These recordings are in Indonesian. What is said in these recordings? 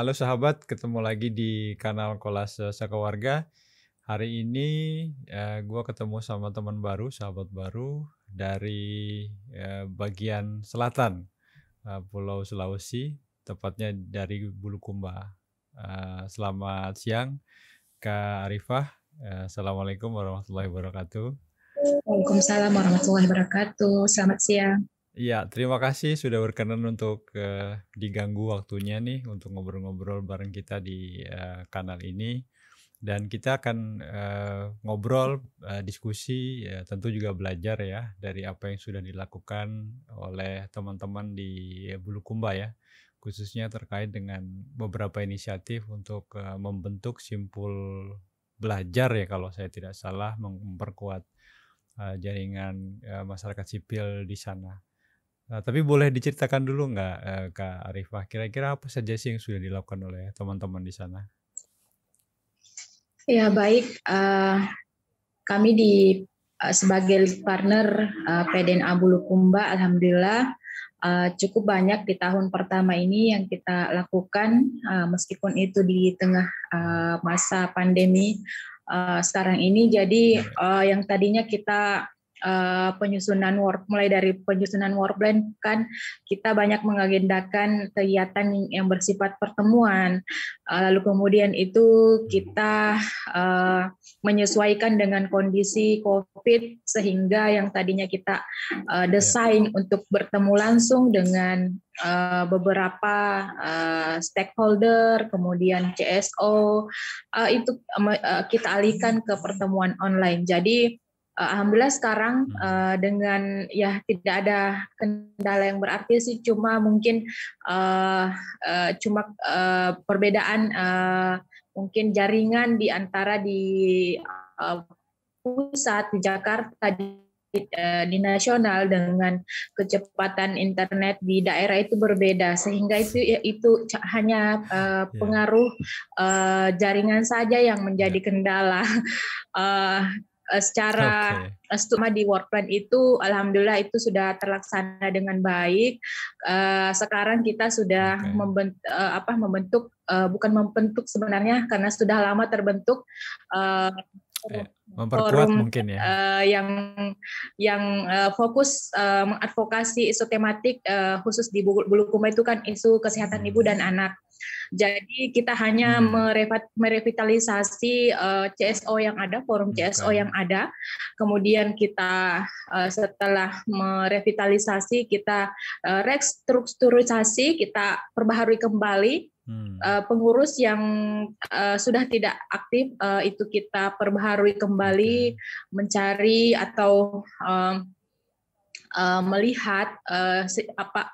Halo sahabat, ketemu lagi di kanal Kolase Sakawarga. Hari ini gua ketemu sama teman baru, sahabat baru dari bagian selatan Pulau Sulawesi, tepatnya dari Bulukumba. Selamat siang, Kak Arifah. Assalamualaikum warahmatullahi wabarakatuh. Waalaikumsalam warahmatullahi wabarakatuh. Selamat siang. Iya, terima kasih sudah berkenan untuk diganggu waktunya nih untuk ngobrol-ngobrol bareng kita di kanal ini. Dan kita akan ngobrol, diskusi, ya tentu juga belajar ya dari apa yang sudah dilakukan oleh teman-teman di Bulukumba ya, khususnya terkait dengan beberapa inisiatif untuk membentuk simpul belajar ya kalau saya tidak salah, memperkuat jaringan masyarakat sipil di sana. Tapi boleh diceritakan dulu nggak, Kak Arifah, kira-kira apa saja sih yang sudah dilakukan oleh teman-teman di sana? Ya baik, kami sebagai lead partner PDNA Bulukumba, alhamdulillah cukup banyak di tahun pertama ini yang kita lakukan, meskipun itu di tengah masa pandemi sekarang ini. Jadi Iya, yang tadinya kita mulai dari penyusunan work plan, kan kita banyak mengagendakan kegiatan yang bersifat pertemuan, lalu kemudian itu kita menyesuaikan dengan kondisi COVID, sehingga yang tadinya kita iya, desain untuk bertemu langsung dengan beberapa stakeholder, kemudian CSO, itu kita alihkan ke pertemuan online. Jadi alhamdulillah sekarang mhm, dengan ya tidak ada kendala yang berarti sih, cuma mungkin perbedaan mungkin jaringan di antara uh, pusat di Jakarta, di nasional, dengan kecepatan internet di daerah itu berbeda, sehingga itu hanya iya, pengaruh jaringan saja yang menjadi iya, kendala. uh, Secara oke, studi di work plan itu alhamdulillah itu sudah terlaksana dengan baik. Sekarang kita sudah oke, membentuk, bukan membentuk sebenarnya karena sudah lama terbentuk, uh, iya, memperkuat forum mungkin ya? yang fokus mengadvokasi isu tematik, khusus di Bulukumba itu kan isu kesehatan ibu Mhm, dan anak. Jadi kita hanya mmm, merevitalisasi CSO yang ada, forum CSO oke, yang ada. Kemudian kita setelah merevitalisasi, kita restrukturisasi, kita perbaharui kembali mmm, pengurus yang sudah tidak aktif, itu kita perbaharui kembali, oke, mencari atau melihat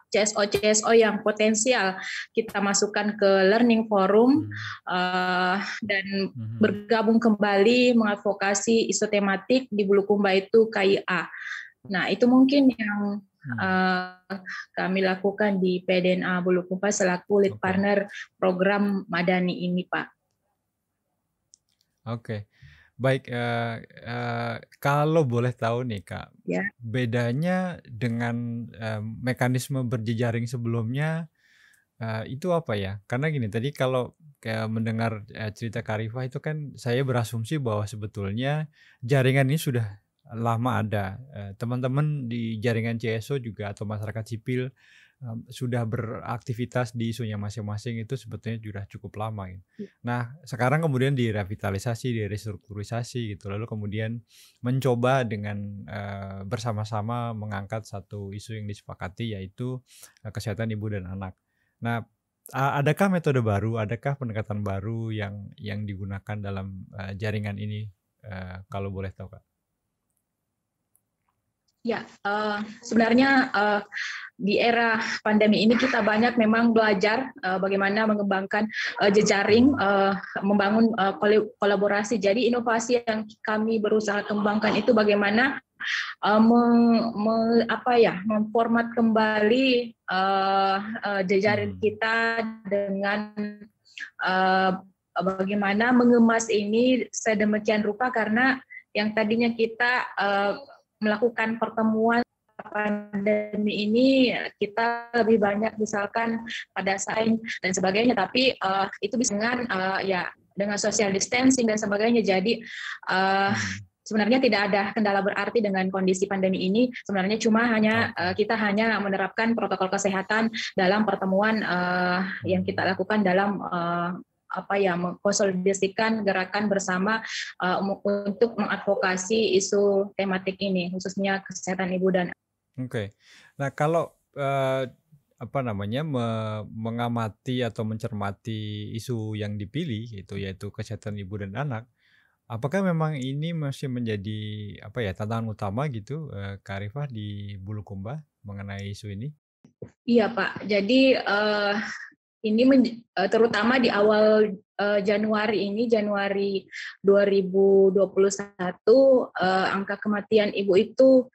CSO yang potensial kita masukkan ke learning forum, mmm, dan mhm, bergabung kembali mengadvokasi isu tematik di Bulukumba itu KIA. Nah, itu mungkin yang mmm, uh, kami lakukan di PDNA Bulukumba selaku lead oke, partner program Madani ini, Pak. oke. Baik, kalau boleh tahu nih, Kak, Ya. bedanya dengan mekanisme berjejaring sebelumnya itu apa ya? Karena gini, tadi kalau kayak mendengar, cerita Kak Rifah itu kan saya berasumsi bahwa sebetulnya jaringan ini sudah lama ada, teman-teman di jaringan CSO juga atau masyarakat sipil, sudah beraktivitas di isunya masing-masing itu sebetulnya sudah cukup lama ya. Nah, sekarang kemudian direvitalisasi, direstrukturisasi gitu, lalu kemudian mencoba dengan, bersama-sama mengangkat satu isu yang disepakati yaitu, kesehatan ibu dan anak. Nah, adakah metode baru, adakah pendekatan baru yang digunakan dalam, jaringan ini, kalau boleh tahu, Kak? Ya, sebenarnya di era pandemi ini kita banyak memang belajar bagaimana mengembangkan jejaring, Mhm, membangun kolaborasi. Jadi inovasi yang kami berusaha kembangkan itu bagaimana memformat kembali jejaring mhm, kita dengan uh, bagaimana mengemas ini sedemikian rupa, karena yang tadinya kita melakukan pertemuan pandemi ini kita lebih banyak misalkan pada saing dan sebagainya, tapi itu bisa dengan ya dengan social distancing dan sebagainya. Jadi sebenarnya tidak ada kendala berarti dengan kondisi pandemi ini. Sebenarnya cuma hanya kita hanya menerapkan protokol kesehatan dalam pertemuan yang kita lakukan dalam mengkonsolidasikan gerakan bersama untuk mengadvokasi isu tematik ini, khususnya kesehatan ibu dan. Oke. Nah, kalau mengamati atau mencermati isu yang dipilih itu yaitu kesehatan ibu dan anak, apakah memang ini masih menjadi tantangan utama gitu, Kak Arifah di Bulukumba mengenai isu ini? Iya Pak, jadi ini terutama di awal Januari 2021, angka kematian ibu itu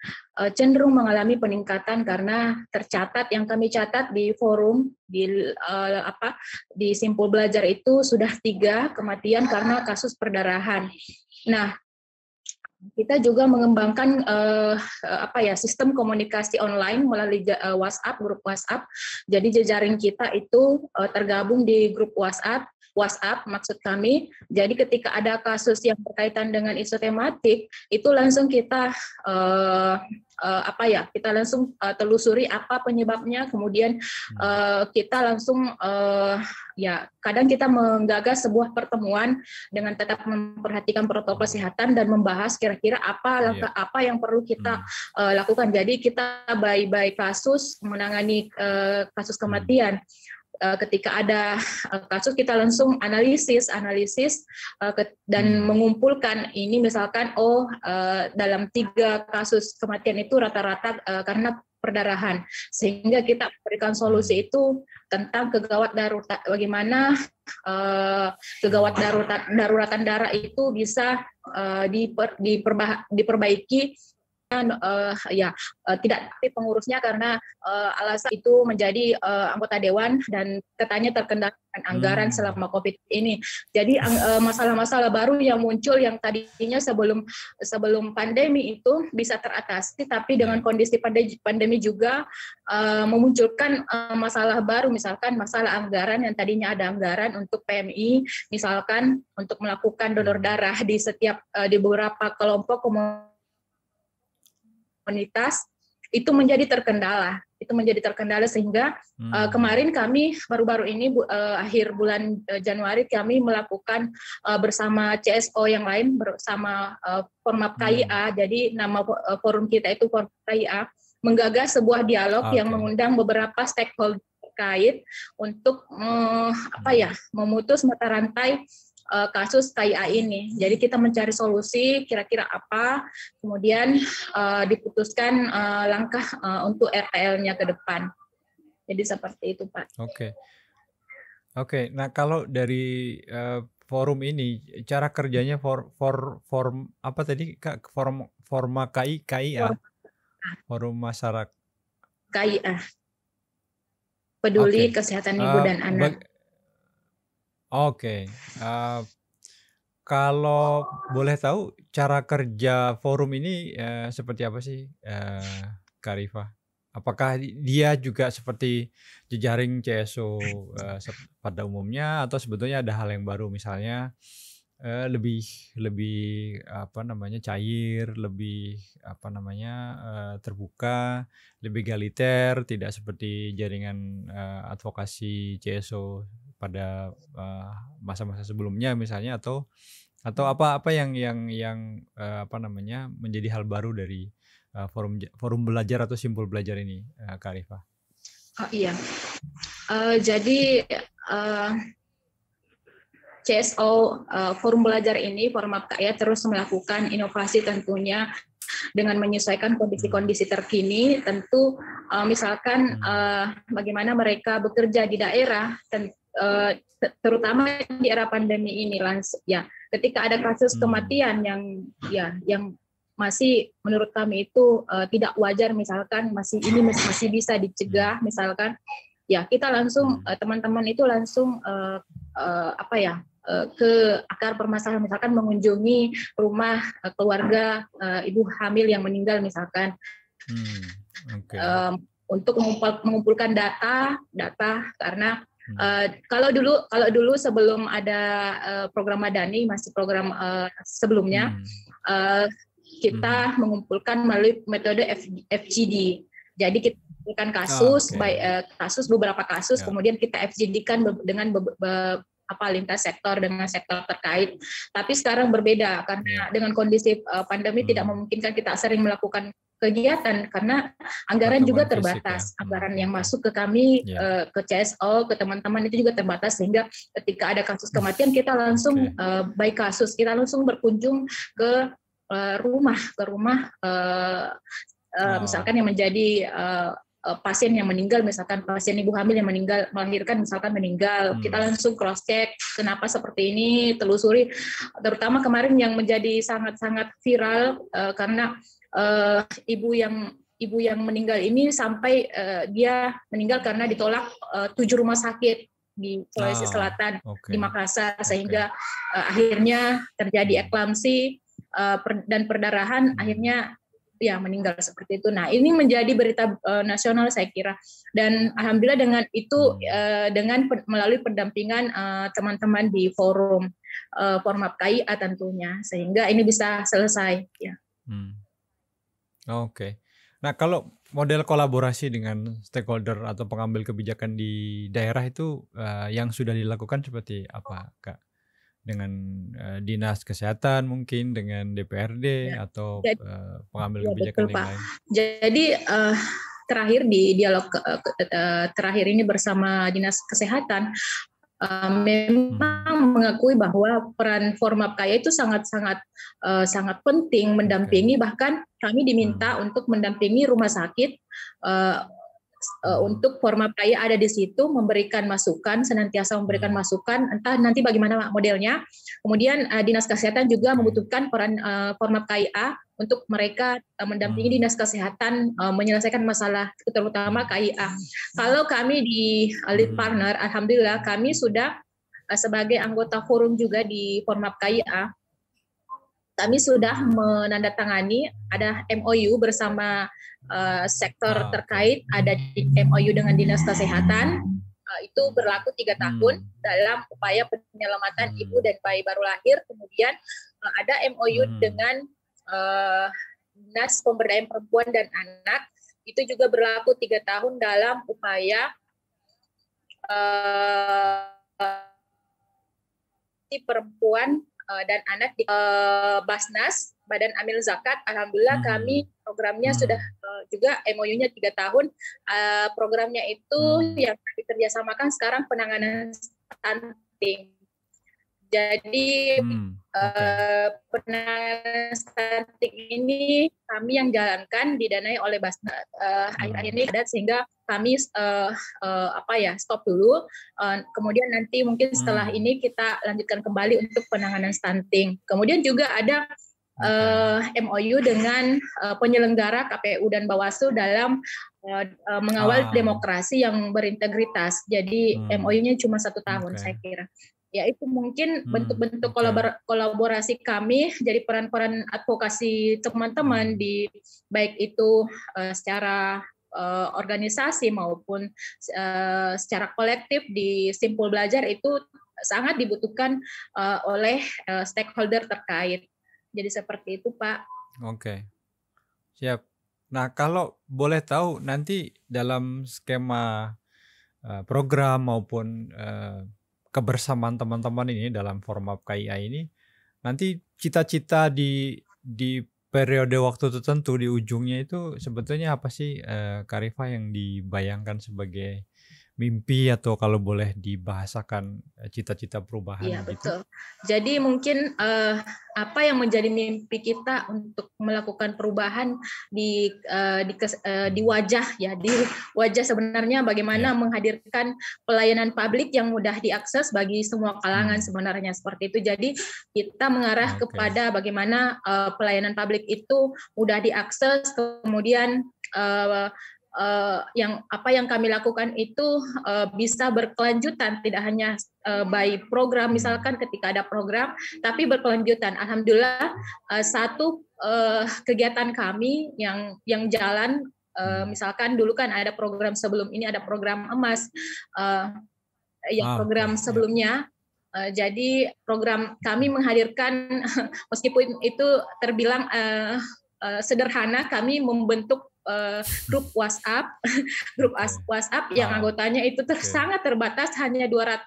cenderung mengalami peningkatan karena tercatat yang kami catat di forum di Simpul Belajar itu sudah 3 kematian karena kasus perdarahan. Nah, kita juga mengembangkan sistem komunikasi online melalui WhatsApp, grup WhatsApp. Jadi jejaring kita itu tergabung di grup WhatsApp maksud kami. Jadi ketika ada kasus yang berkaitan dengan isu tematik, itu langsung kita kita langsung telusuri apa penyebabnya, kemudian kita langsung kadang kita menggagas sebuah pertemuan dengan tetap memperhatikan protokol kesehatan dan membahas kira-kira apa langkah apa yang perlu kita lakukan. Jadi kita by kasus menangani kasus kematian. Ketika ada kasus kita langsung analisis dan mengumpulkan ini misalkan dalam 3 kasus kematian itu rata-rata karena perdarahan, sehingga kita memberikan solusi itu tentang kegawat darurat, bagaimana kegawat daruratan darah itu bisa diperbaiki. Tidak aktif pengurusnya karena alasan itu menjadi anggota dewan dan katanya terkendala dengan anggaran selama COVID ini. Jadi masalah-masalah baru yang muncul yang tadinya sebelum pandemi itu bisa teratasi, tapi dengan kondisi pandemi juga memunculkan masalah baru, misalkan masalah anggaran yang tadinya ada anggaran untuk PMI, misalkan untuk melakukan donor darah di beberapa kelompok komunitas itu menjadi terkendala sehingga kemarin kami baru-baru ini akhir bulan Januari kami melakukan bersama CSO yang lain bersama Formap KIA, jadi nama forum kita itu Formap KIA, menggagas sebuah dialog yang mengundang beberapa stakeholder terkait untuk memutus mata rantai kasus KIA ini. Jadi kita mencari solusi kira-kira apa, kemudian diputuskan langkah untuk RTL-nya ke depan. Jadi seperti itu, Pak. Oke. Nah, kalau dari forum ini cara kerjanya form apa tadi Kak? Forma KIA. Forum masyarakat KIA. Peduli Kesehatan Ibu dan Anak. Kalau boleh tahu cara kerja forum ini seperti apa sih, Kak Arifah? Apakah dia juga seperti jejaring CSO pada umumnya atau sebetulnya ada hal yang baru, misalnya lebih cair, lebih terbuka, lebih egaliter, tidak seperti jaringan advokasi CSO pada masa-masa sebelumnya misalnya, atau apa yang menjadi hal baru dari forum belajar atau simpul belajar ini, Kak Arifah? Jadi CSO forum belajar ini, Formap KIA terus melakukan inovasi tentunya dengan menyesuaikan kondisi-kondisi terkini. Tentu misalkan bagaimana mereka bekerja di daerah, terutama di era pandemi ini, ketika ada kasus kematian yang masih menurut kami itu tidak wajar, misalkan masih bisa dicegah, misalkan kita langsung teman-teman itu langsung ke akar permasalahan, misalkan mengunjungi rumah keluarga ibu hamil yang meninggal misalkan. Oke. Untuk mengumpulkan data karena Hmm, kalau dulu sebelum ada program Madani, masih program sebelumnya, hmm, uh, mhm. kita mengumpulkan melalui metode FGD. Jadi kita mengumpulkan kasus, Oke, beberapa kasus, ya, kemudian kita FGD-kan dengan lintas sektor dengan sektor terkait. Tapi sekarang berbeda karena ya, dengan kondisi pandemi tidak hmm. memungkinkan kita sering melakukan kegiatan karena anggaran juga Pertemuan fisik ya. terbatas. Anggaran yang Oke. masuk ke kami, Ya, ke CSO, ke teman-teman itu juga terbatas, sehingga ketika ada kasus kematian kita langsung oke. baik kasus kita langsung berkunjung ke rumah Oh, misalkan yang menjadi pasien yang meninggal, misalkan pasien ibu hamil yang meninggal melahirkan, misalkan meninggal, kita hmm, langsung cross check kenapa seperti ini, telusuri. Terutama kemarin yang menjadi sangat-sangat viral karena ibu yang meninggal ini sampai dia meninggal karena ditolak 7 rumah sakit di Sulawesi ah, Selatan, oke, di Makassar, oke. sehingga akhirnya terjadi Hmm, eklamsi dan perdarahan, hmm, akhirnya ya meninggal seperti itu. Nah, ini menjadi berita nasional saya kira. Dan alhamdulillah dengan itu hmm, melalui pendampingan teman-teman di Formap KIA tentunya, sehingga ini bisa selesai ya. hmm. Oke. Nah, kalau model kolaborasi dengan stakeholder atau pengambil kebijakan di daerah itu yang sudah dilakukan seperti apa, Kak? Dengan dinas kesehatan mungkin, dengan DPRD Ya. atau Jadi, pengambil ya betul kebijakan yang Pak. lain? Jadi terakhir di dialog terakhir ini bersama Dinas Kesehatan, Hmm, memang mengakui bahwa peran Formap Kaya itu sangat penting oke. mendampingi, bahkan kami Hmm, diminta untuk mendampingi rumah sakit uh, hmm, untuk Forma Kaya ada di situ memberikan masukan, senantiasa memberikan hmm, masukan, entah nanti bagaimana modelnya. Kemudian Dinas Kesehatan juga oke. membutuhkan peran Forma KIA untuk mereka mendampingi Hmm, Dinas Kesehatan menyelesaikan masalah terutama hmm, KIA. Kalau kami di Lead mhm, Partner, alhamdulillah kami sudah sebagai anggota forum juga di Formap KIA, kami sudah hmm. menandatangani ada MOU bersama sektor Ah, oke. terkait, ada MOU dengan Dinas Kesehatan, itu berlaku 3 tahun Hmm, dalam upaya penyelamatan ibu hmm, dan bayi baru lahir. Kemudian ada MOU hmm, dengan Dinas Pemberdayaan Perempuan dan Anak, itu juga berlaku 3 tahun dalam upaya perempuan dan anak di Basnas, Badan Amil Zakat. Alhamdulillah kami mhm, programnya sudah hmm, juga MOU-nya 3 tahun. Programnya itu hmm. yang kami kerjasamakan sekarang penanganan stunting. Jadi Oke. penanganan stunting ini kami yang jalankan, didanai oleh Basnas. Akhir-akhir Hmm, ini ada, sehingga kami stop dulu. Kemudian nanti mungkin setelah hmm, ini kita lanjutkan kembali untuk penanganan stunting. Kemudian juga ada oke. MOU dengan penyelenggara KPU dan Bawaslu dalam mengawal Ah, demokrasi yang berintegritas. Jadi hmm, MOU-nya cuma 1 tahun oke. saya kira. Ya, itu mungkin bentuk-bentuk Oke. kolaborasi kami, jadi peran-peran advokasi teman-teman Hmm, di baik itu secara organisasi maupun secara kolektif di Simpul Belajar itu sangat dibutuhkan oleh stakeholder terkait. Jadi seperti itu, Pak. oke. Siap. Nah, kalau boleh tahu nanti dalam skema program maupun kebersamaan teman-teman ini dalam format KIA ini, nanti cita-cita di periode waktu tertentu di ujungnya itu sebetulnya apa sih, Kak Rifa, yang dibayangkan sebagai mimpi atau kalau boleh dibahasakan cita-cita perubahan Iya, begitu? betul. Jadi mungkin apa yang menjadi mimpi kita untuk melakukan perubahan di Hmm, wajah ya, di wajah sebenarnya bagaimana ya. menghadirkan pelayanan publik yang mudah diakses bagi semua kalangan Hmm, sebenarnya seperti itu. Jadi kita mengarah oke. kepada bagaimana pelayanan publik itu mudah diakses, kemudian yang apa yang kami lakukan itu bisa berkelanjutan, tidak hanya by program misalkan ketika ada program, tapi berkelanjutan. Alhamdulillah satu kegiatan kami yang jalan, misalkan dulu kan ada program sebelum ini ada program emas, yang program sebelumnya. Jadi program kami menghadirkan meskipun itu terbilang sederhana, kami membentuk grup WhatsApp, WhatsApp yang anggotanya itu sangat terbatas, hanya 200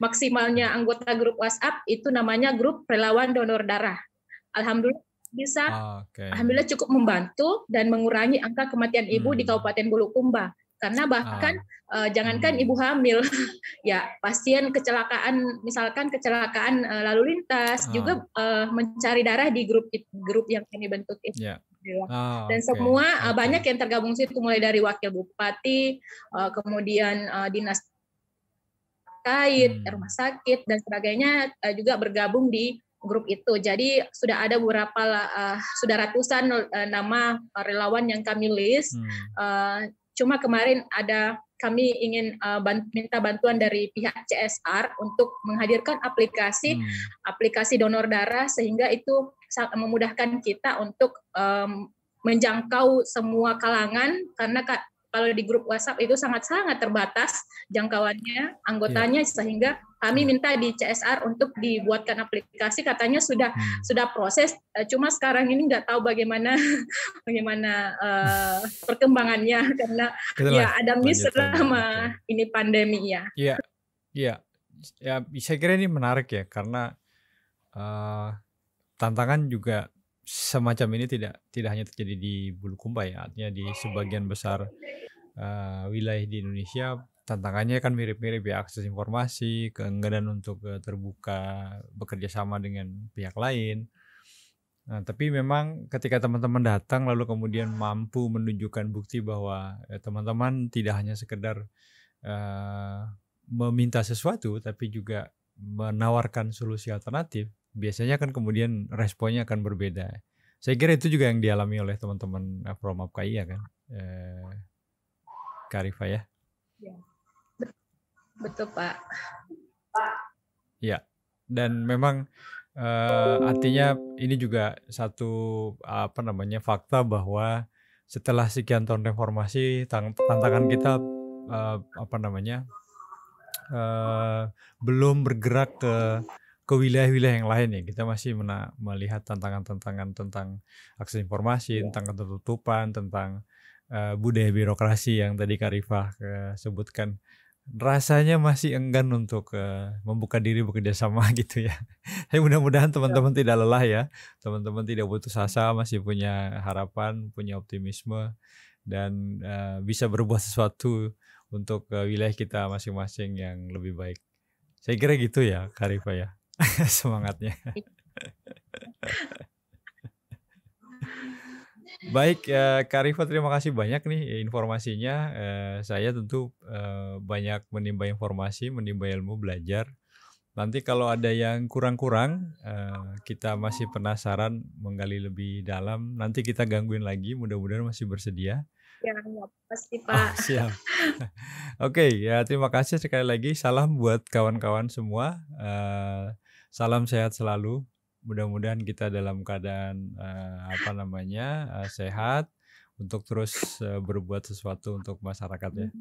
maksimalnya anggota grup WhatsApp, itu namanya grup relawan donor darah. Alhamdulillah bisa, alhamdulillah cukup membantu dan mengurangi angka kematian ibu di Kabupaten Bulukumba. Karena bahkan jangankan ibu hamil, ya pasien kecelakaan, misalkan kecelakaan lalu lintas juga mencari darah di grup yang kami bentuk itu. Yeah. Dan semua banyak yang tergabung situ, mulai dari wakil bupati, kemudian dinas terkait, rumah sakit dan sebagainya juga bergabung di grup itu. Jadi sudah ada beberapa, sudah ratusan nama relawan yang kami list. Cuma kemarin kami ingin minta bantuan dari pihak CSR untuk menghadirkan aplikasi donor darah, sehingga itu memudahkan kita untuk menjangkau semua kalangan, karena kalau di grup WhatsApp itu sangat-sangat terbatas jangkauannya, anggotanya, sehingga kami minta di CSR untuk dibuatkan aplikasi, katanya sudah proses, cuma sekarang ini nggak tahu bagaimana perkembangannya, karena ya ada miss selama ini pandemi ya. Iya, saya kira ini menarik ya, karena tantangan juga semacam ini tidak hanya terjadi di Bulukumba ya, artinya di sebagian besar wilayah di Indonesia tantangannya kan mirip-mirip ya, akses informasi, keengganan untuk terbuka bekerja sama dengan pihak lain. Nah, tapi memang ketika teman-teman datang lalu kemudian mampu menunjukkan bukti bahwa teman-teman tidak hanya sekedar meminta sesuatu, tapi juga menawarkan solusi alternatif, biasanya kan kemudian responnya akan berbeda. Saya kira itu juga yang dialami oleh teman-teman Promap KIA kan, Kak Arifah ya? Ya. Betul Pak. Ya, dan memang artinya ini juga satu fakta bahwa setelah sekian tahun reformasi, tantangan kita belum bergerak ke wilayah-wilayah yang lain ya. Kita masih melihat tantangan-tantangan tentang akses informasi, tentang ketertutupan, tentang budaya birokrasi yang tadi Kak Arifah sebutkan. Rasanya masih enggan untuk membuka diri bekerja sama gitu ya. Tapi mudah-mudahan teman-teman tidak lelah ya, teman-teman tidak putus asa, masih punya harapan, punya optimisme, dan bisa berbuat sesuatu untuk wilayah kita masing-masing yang lebih baik. Saya kira gitu ya Kak Arifah ya, semangatnya. Baik, Kak Arifah, terima kasih banyak nih informasinya. Saya tentu banyak menimba informasi, menimba ilmu, belajar. Nanti kalau ada yang kurang-kurang, kita masih penasaran menggali lebih dalam, nanti kita gangguin lagi, mudah-mudahan masih bersedia. Ya, pasti Pak. Siap. Oke, ya terima kasih sekali lagi. Salam buat kawan-kawan semua. Salam sehat selalu. Mudah-mudahan kita dalam keadaan sehat untuk terus berbuat sesuatu untuk masyarakat ya.